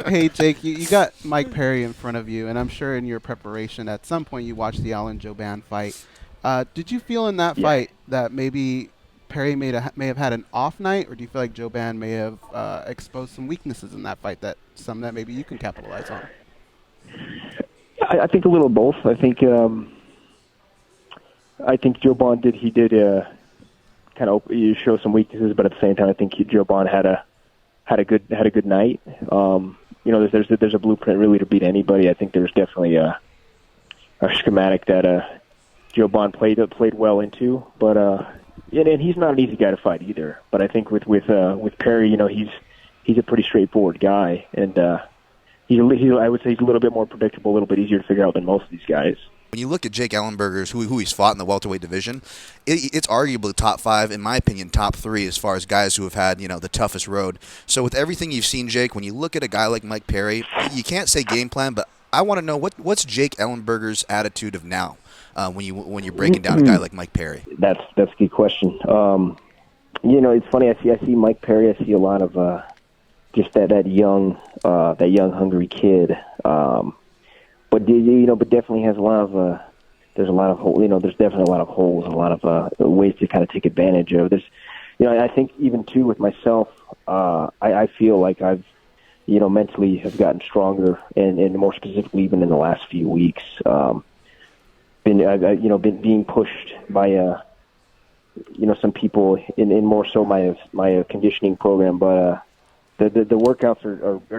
Hey, Jake, you got Mike Perry in front of you, and I'm sure in your preparation at some point you watched the Allen Joban fight. Did you feel in that Yeah, fight that maybe Perry may have had an off night, or do you feel like Joban may have exposed some weaknesses in that fight that maybe you can capitalize on? I think a little of both. I think Joe Bond did kind of show some weaknesses, but at the same time, I think Joe Bond had a good night. There's a blueprint really to beat anybody. I think there's definitely a schematic that Joe Bond played well into, but and he's not an easy guy to fight either. But I think with Perry, he's a pretty straightforward guy, and I would say he's a little bit more predictable, a little bit easier to figure out than most of these guys. When you look at Jake Ellenberger's, who he's fought in the welterweight division, it's arguably top five, in my opinion, top three as far as guys who have had the toughest road. So with everything you've seen, Jake, when you look at a guy like Mike Perry, you can't say game plan, but I want to know what's Jake Ellenberger's attitude of now when you're breaking down a guy like Mike Perry. That's a good question. It's funny. I see Mike Perry. I see a lot of just that young hungry kid. But definitely has a lot of. There's a lot of there's definitely a lot of holes, and a lot of ways to kind of take advantage of. I think even too with myself, I feel like I've, mentally have gotten stronger, and more specifically even in the last few weeks, been being pushed by some people in more so my conditioning program, but the workouts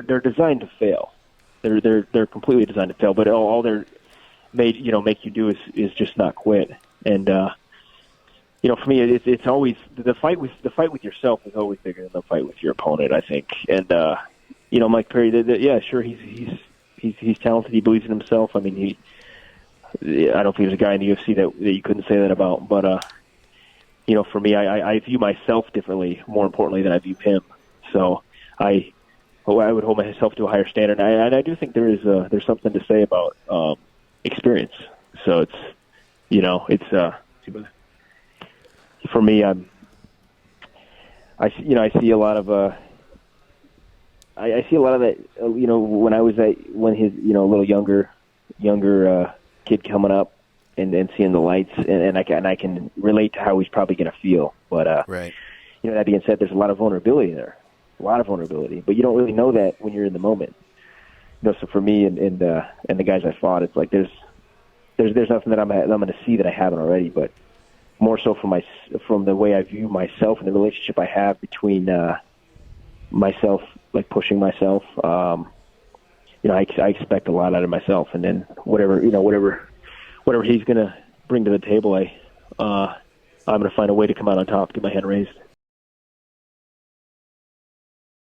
they're designed to fail. They're completely designed to fail, but all they're made make you do is just not quit. And for me, it's always the fight with yourself is always bigger than the fight with your opponent, I think. And Mike Perry, yeah, sure, he's talented. He believes in himself. I mean, I don't think there's a guy in the UFC that you couldn't say that about. But for me, I view myself differently, more importantly, than I view him. So I would hold myself to a higher standard, and I do think there's something to say about experience. So for me, I see a lot of I see a lot of that. When his a little younger kid coming up and seeing the lights, and I can relate to how he's probably going to feel. But Right. That being said, there's a lot of vulnerability there. A lot of vulnerability, but you don't really know that when you're in the moment. So for me and the guys I fought, it's like there's nothing that I'm going to see that I haven't already, but more so from the way I view myself and the relationship I have between myself, like pushing myself. I expect a lot out of myself, and then whatever he's going to bring to the table, I'm going to find a way to come out on top, get my hand raised.